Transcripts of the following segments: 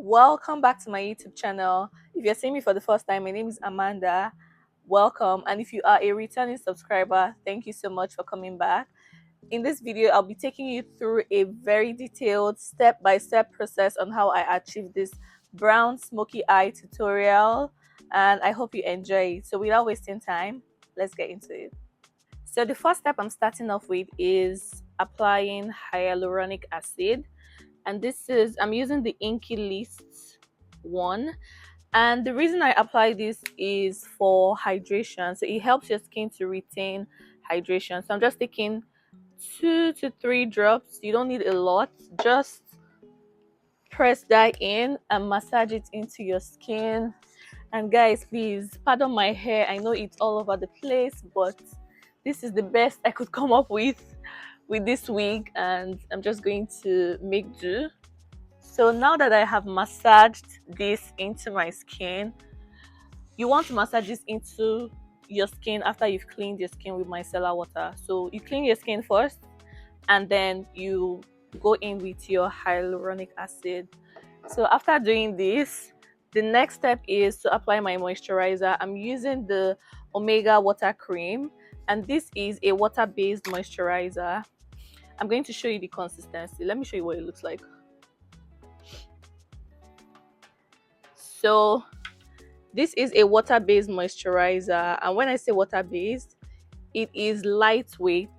Welcome back to my YouTube channel. If you're seeing me for the first time, my name is Amanda. Welcome. And if you are a returning subscriber, thank you so much for coming back. In this video, I'll be taking you through a very detailed step-by-step process on how I achieved this brown smoky eye tutorial, and I hope you enjoy it. So without wasting time, let's get into it. So the first step I'm starting off with is applying hyaluronic acid, and I'm using the Inky List one. And the reason I apply this is for hydration, so it helps your skin to retain hydration. So I'm just taking 2 to 3 drops. You don't need a lot, just press that in and massage it into your skin. And guys, please pardon my hair, I know it's all over the place, but this is the best I could come up with this wig, and I'm just going to make do. So now that I have massaged this into my skin, you want to massage this into your skin after you've cleaned your skin with micellar water. So you clean your skin first, and then you go in with your hyaluronic acid. So after doing this, the next step is to apply my moisturizer. I'm using the Omega water cream, and this is a water-based moisturizer. I'm going to show you the consistency. Let me show you what it looks like. So this is a water-based moisturizer, and when I say water-based, it is lightweight.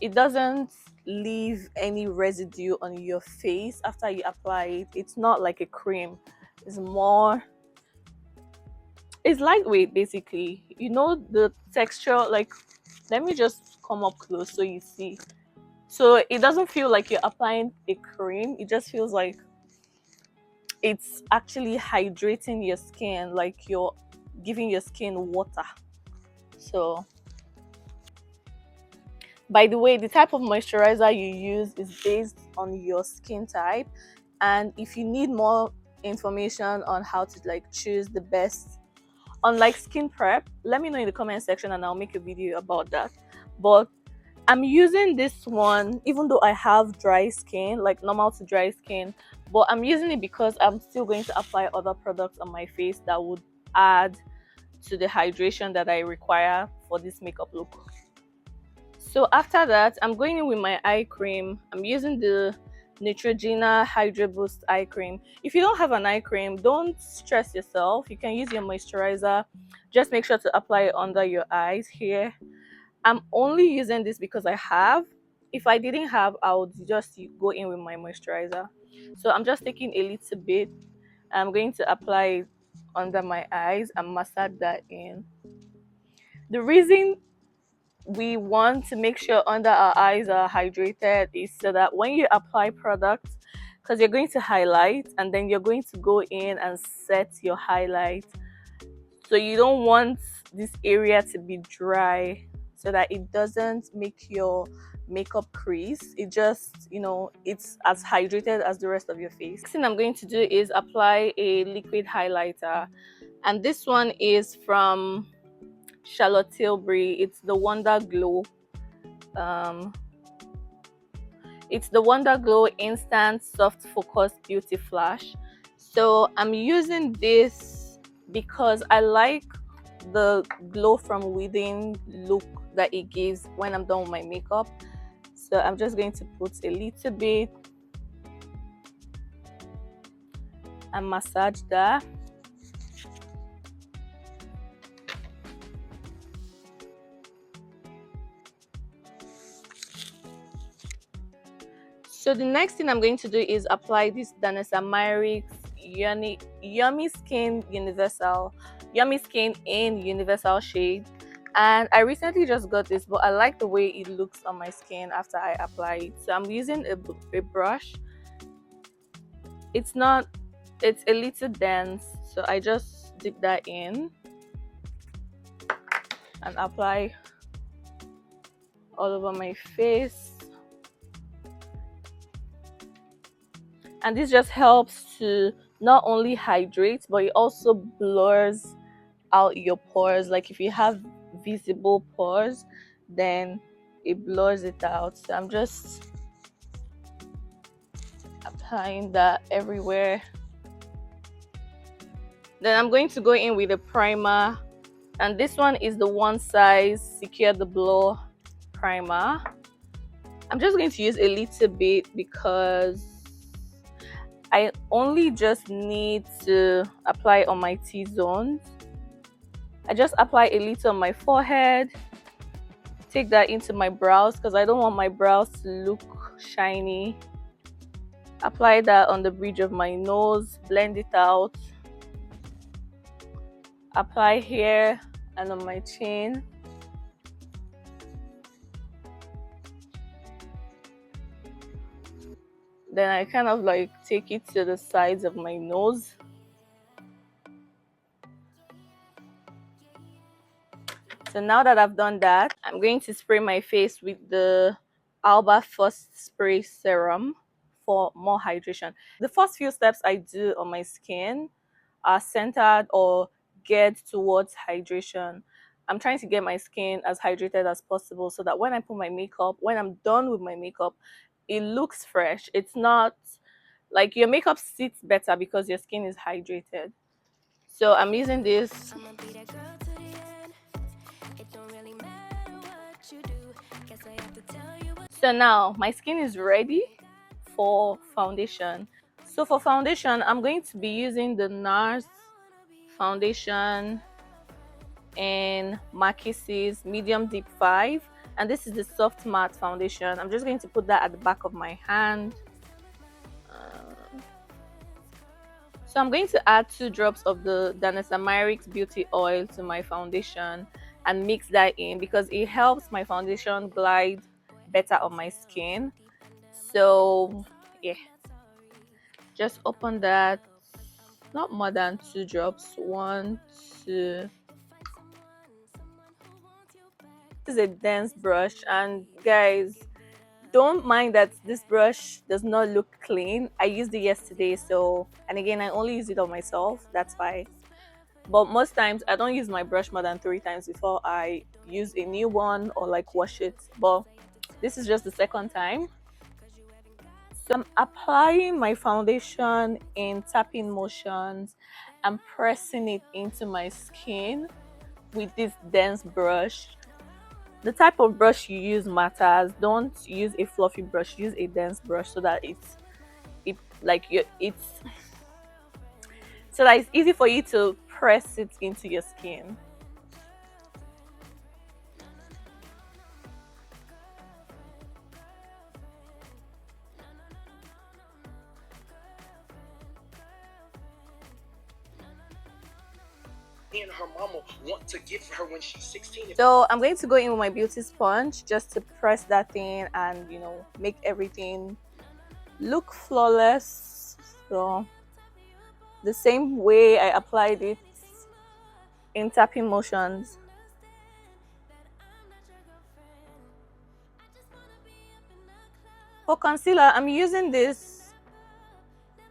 It doesn't leave any residue on your face after you apply it. It's not like a cream. It's lightweight basically. You know the texture, like, let me just come up close so you see. So it doesn't feel like you're applying a cream. It just feels like it's actually hydrating your skin, like you're giving your skin water. So by the way, the type of moisturizer you use is based on your skin type, and if you need more information on how to choose the best on skin prep, let me know in the comment section and I'll make a video about that. But I'm using this one even though I have dry skin, like normal to dry skin, but I'm using it because I'm still going to apply other products on my face that would add to the hydration that I require for this makeup look. So after that, I'm going in with my eye cream. I'm using the Neutrogena Hydro Boost eye cream. If you don't have an eye cream, don't stress yourself. You can use your moisturizer. Just make sure to apply it under your eyes here. I'm only using this because I have. If I didn't have, I would just go in with my moisturizer. So I'm just taking a little bit. I'm going to apply it under my eyes and massage that in. The reason we want to make sure under our eyes are hydrated is so that when you apply products, because you're going to highlight and then you're going to go in and set your highlight, so you don't want this area to be dry so that it doesn't make your makeup crease. It just, it's as hydrated as the rest of your face. Next thing I'm going to do is apply a liquid highlighter, and this one is from Charlotte Tilbury. It's the Wonder Glow. It's the Wonder Glow Instant Soft Focus Beauty Flash. So I'm using this because I like the glow from within look that it gives when I'm done with my makeup. So I'm just going to put a little bit and massage that. So the next thing I'm going to do is apply this Danessa Myricks Yummy Skin in Universal Shade. And I recently just got this, but I like the way it looks on my skin after I apply it. So I'm using a brush. It's a little dense, so I just dip that in and apply all over my face. And this just helps to not only hydrate, but it also blurs out your pores. Like if you have visible pores, then it blurs it out. So I'm just applying that everywhere. Then I'm going to go in with a primer, and this one is the One Size Secure the Blow primer. I'm just going to use a little bit because I only just need to apply on my T-zones. I just apply a little on my forehead, take that into my brows because I don't want my brows to look shiny. Apply that on the bridge of my nose, blend it out. Apply here and on my chin. Then I kind of like take it to the sides of my nose. So now that I've done that, I'm going to spray my face with the Alba First Spray Serum for more hydration. The first few steps I do on my skin are centered or geared towards hydration. I'm trying to get my skin as hydrated as possible so that when I put my makeup, when I'm done with my makeup, it looks fresh. It's not like your makeup sits better because your skin is hydrated. So I'm using this. So now my skin is ready for foundation. So for foundation, I'm going to be using the Nars foundation in Marquises Medium Deep 5, and this is the soft matte foundation. I'm just going to put that at the back of my hand. So I'm going to add 2 drops of the Danessa Myricks beauty oil to my foundation and mix that in because it helps my foundation glide better on my skin. So yeah, just open that, not more than 2 drops. 1, 2. This is a dense brush, and guys, don't mind that this brush does not look clean. I used it yesterday, so, and again, I only use it on myself, that's fine. But most times I don't use my brush more than 3 times before I use a new one or like wash it, but this is just the second time. So I'm applying my foundation in tapping motions and pressing it into my skin with this dense brush. The type of brush you use matters. Don't use a fluffy brush, use a dense brush so that it's easy for you to press it into your skin. And her mama want to give her when she's 16. So I'm going to go in with my beauty sponge just to press that thing and, you know, make everything look flawless. So the same way I applied it in tapping motions. For concealer, I'm using this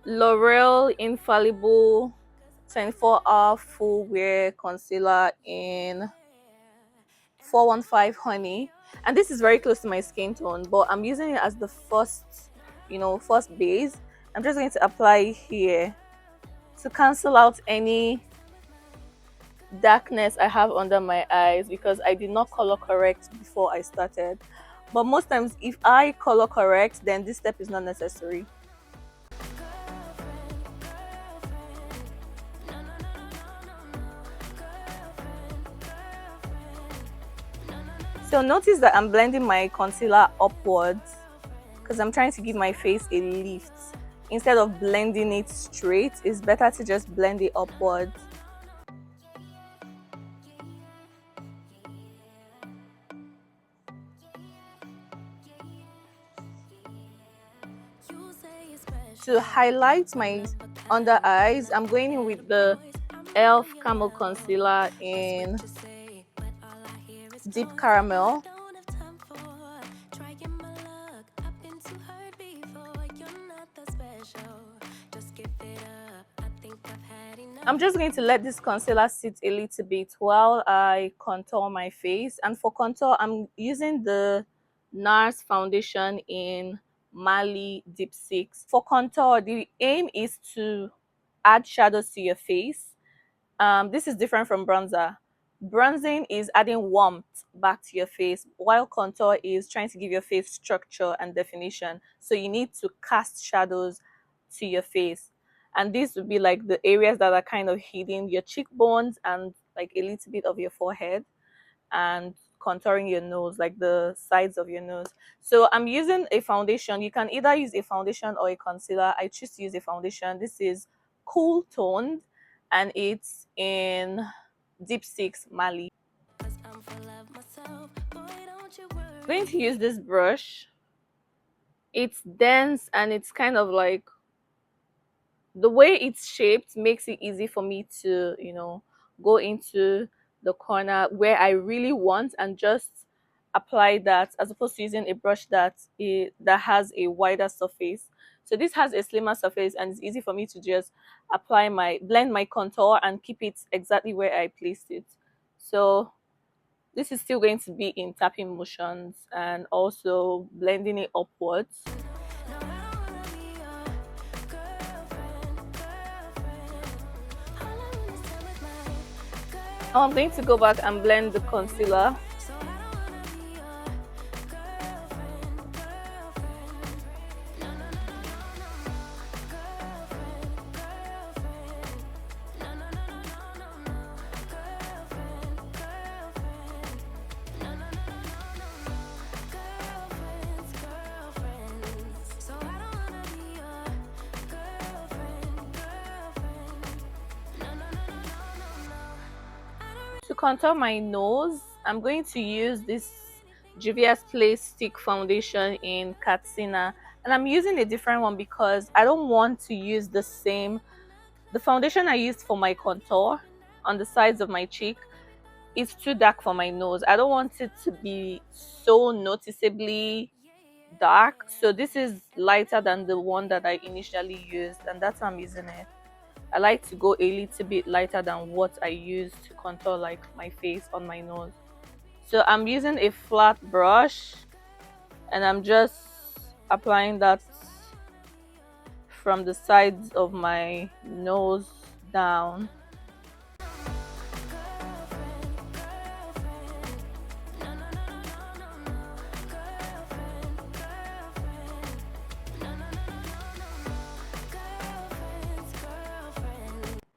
Loreal Infallible 24-hour full wear concealer in 415 Honey, and this is very close to my skin tone, but I'm using it as the first, first base. I'm just going to apply here to cancel out any darkness I have under my eyes because I did not color correct before I started. But most times if I color correct, then this step is not necessary. So notice that I'm blending my concealer upwards because I'm trying to give my face a lift. Instead of blending it straight, it's better to just blend it upwards. To highlight my under eyes, I'm going in with the e.l.f. Camo Concealer in Deep Caramel. I'm just going to let this concealer sit a little bit while I contour my face. And for contour, I'm using the Nars foundation in Mali Deep 6. For contour, the aim is to add shadows to your face This is different from bronzer. Bronzing is adding warmth back to your face, while contour is trying to give your face structure and definition. So you need to cast shadows to your face. And these would be like the areas that are kind of hidden, your cheekbones and like a little bit of your forehead, and contouring your nose, like the sides of your nose. So I'm using a foundation. You can either use a foundation or a concealer. I choose to use a foundation. This is cool toned and it's in Deep Six Mali. I'm going to use this brush. It's dense and it's kind of like the way it's shaped makes it easy for me to, go into the corner where I really want and just apply that, as opposed to using a brush that has a wider surface. So this has a slimmer surface and it's easy for me to just blend my contour and keep it exactly where I placed it. So this is still going to be in tapping motions and also blending it upwards. Now I'm going to go back and blend the concealer. To contour my nose, I'm going to use this Juvia's Place Stick Foundation in Katsina, and I'm using a different one because I don't want to use the foundation I used for my contour on the sides of my cheek is too dark for my nose. I don't want it to be so noticeably dark, so this is lighter than the one that I initially used, and that's why I'm using it. I like to go a little bit lighter than what I use to contour like my face on my nose. So I'm using a flat brush and I'm just applying that from the sides of my nose down.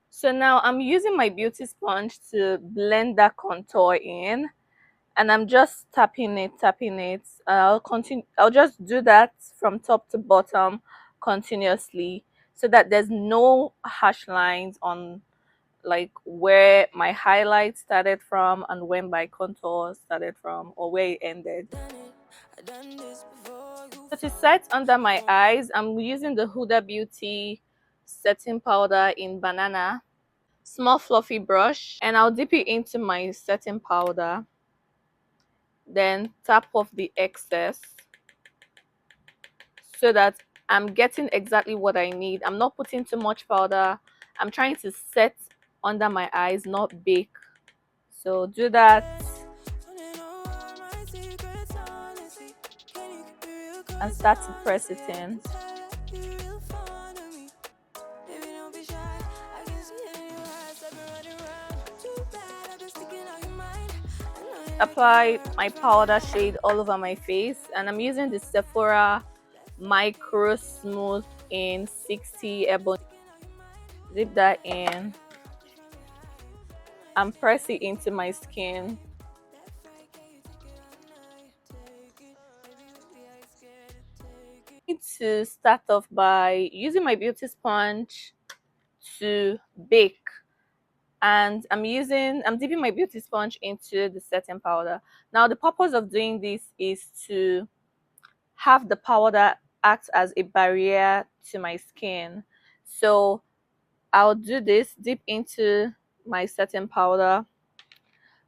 So now I'm using my beauty sponge to blend that contour in, and I'm just tapping it. I'll just do that from top to bottom continuously so that there's no harsh lines on like where my highlight started from and where my contour started from or where it ended. So to set under my eyes, I'm using the Huda Beauty setting powder in banana. Small fluffy brush, and I'll dip it into my setting powder, then tap off the excess so that I'm getting exactly what I need. I'm not putting too much powder. I'm trying to set under my eyes, not bake. So do that and start to press it in. Apply my powder shade all over my face, and I'm using the Sephora microsmooth in 60 ebony. Dip that in and press it into my skin. To start off by using my beauty sponge to bake, and I'm dipping my beauty sponge into the setting powder. Now the purpose of doing this is to have the powder act as a barrier to my skin. So I'll do this, dip into my setting powder,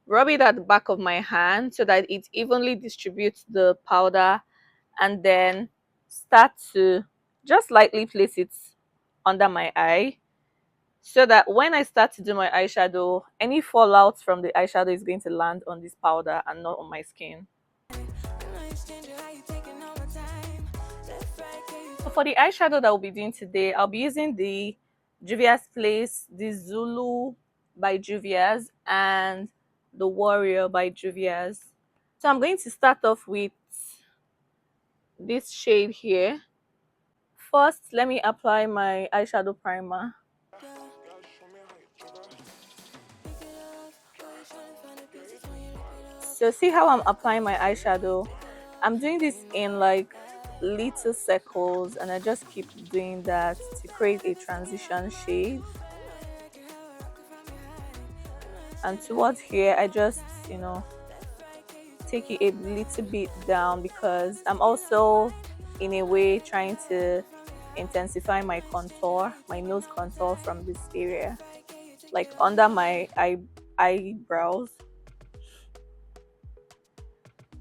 rub it at the back of my hand so that it evenly distributes the powder, and then start to just lightly place it under my eye so that when I start to do my eyeshadow, any fallout from the eyeshadow is going to land on this powder and not on my skin. So for the eyeshadow that we'll be doing today, I'll be using the Juvia's Place, the Zulu by Juvia's and the Warrior by Juvia's. So I'm going to start off with this shade here. First, let me apply my eyeshadow primer. So see how I'm applying my eyeshadow? I'm doing this in like little circles, and I just keep doing that to create a transition shade. And towards here, I just, take it a little bit down because I'm also in a way trying to intensify my contour, my nose contour from this area, like under my eyebrows.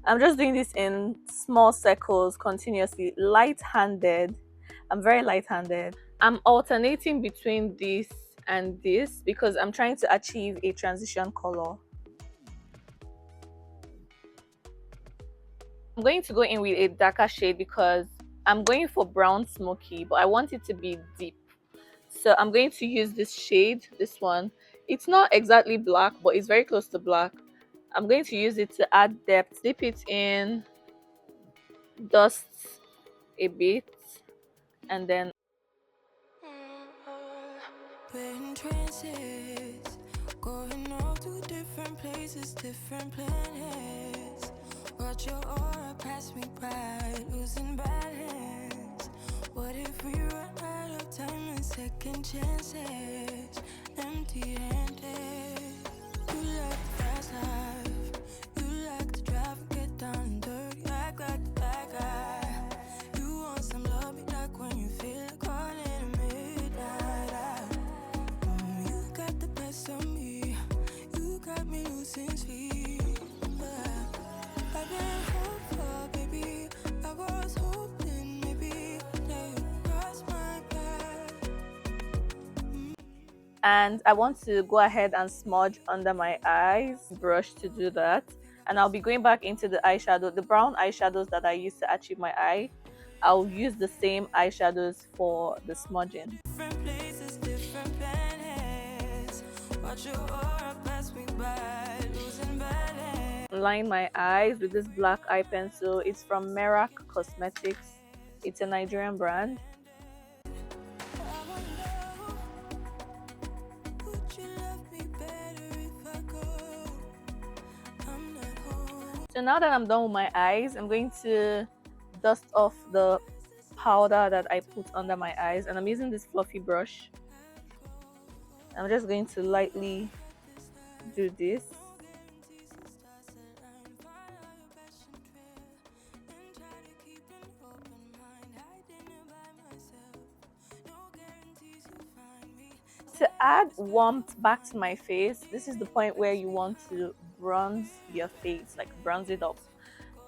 I'm just doing this in small circles continuously, light-handed. I'm very light-handed. I'm alternating between this and this because I'm trying to achieve a transition color. I'm going to go in with a darker shade because I'm going for brown smoky, but I want it to be deep. So I'm going to use this shade, this one. It's not exactly black, but it's very close to black. I'm going to use it to add depth, dip it in, dust a bit, and then going all to different places, different planets. Watch your aura pass me by, losing balance. What if we run out of time and second chances? Empty-handed. You like the fast life. You like to drive and get down and dirty, act like the bad guy. You want some love, be like when you feel like calling at midnight. You got the best of me. You got me losing sleep. I can't hope for, baby. I was hoping maybe that you cross my path. And I want to go ahead and smudge under my eyes, brush to do that. And I'll be going back into the eyeshadow, the brown eyeshadows that I used to achieve my eye. I'll use the same eyeshadows for the smudging. Different places, different planets. Watch your aura pass me by, losing balance. Line my eyes with this black eye pencil. It's from Merak Cosmetics. It's a Nigerian brand. So now that I'm done with my eyes, I'm going to dust off the powder that I put under my eyes, and I'm using this fluffy brush. I'm just going to lightly do this. To add warmth back to my face, this is the point where you want to bronze your face, like bronze it up.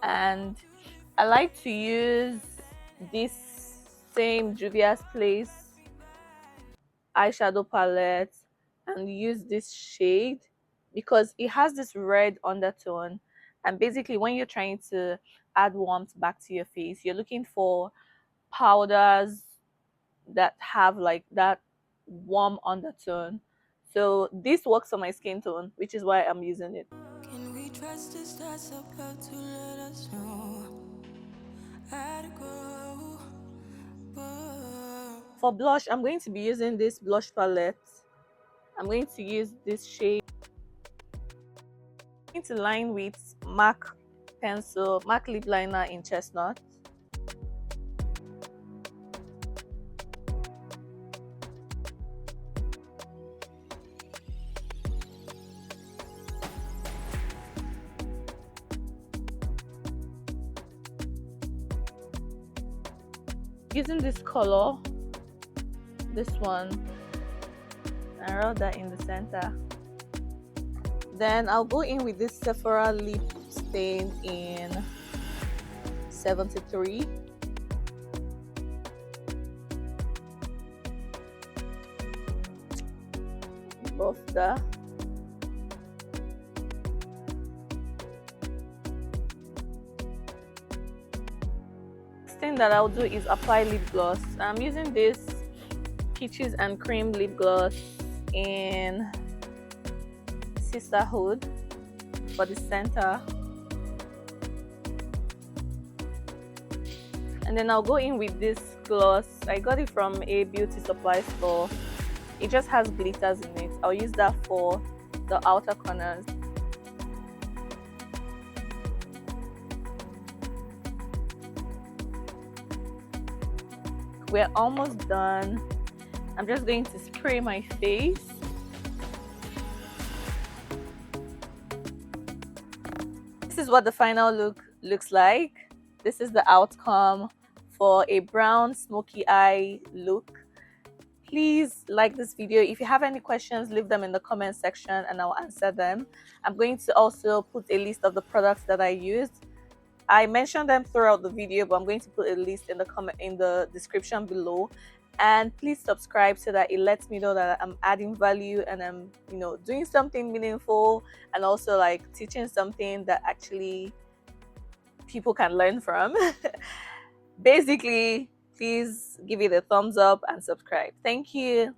And I like to use this same Juvia's Place eyeshadow palette and use this shade because it has this red undertone. And basically, when you're trying to add warmth back to your face, you're looking for powders that have like that warm undertone. So this works on my skin tone, which is why I'm using it. Can we trust the stars above to let us know how to grow? For blush, I'm going to be using this blush palette. I'm going to use this shade. I'm going to line with MAC pencil, MAC lip liner in chestnut. Using this color, this one, and rub that in the center. Then I'll go in with this Sephora lip stain in 73. Buff that. Thing that I'll do is apply lip gloss. I'm using this Peaches and Cream lip gloss in sisterhood for the center. And then I'll go in with this gloss. I got it from a beauty supply store. It just has glitters in it. I'll use that for the outer corners. We're almost done. I'm just going to spray my face. This is what the final look looks like. This is the outcome for a brown smoky eye look. Please like this video. If you have any questions, leave them in the comment section and I'll answer them. I'm going to also put a list of the products that I used. I mentioned them throughout the video, but I'm going to put a list in the description below. And please subscribe so that it lets me know that I'm adding value and I'm, doing something meaningful and also like teaching something that actually people can learn from. Basically, please give it a thumbs up and subscribe. Thank you.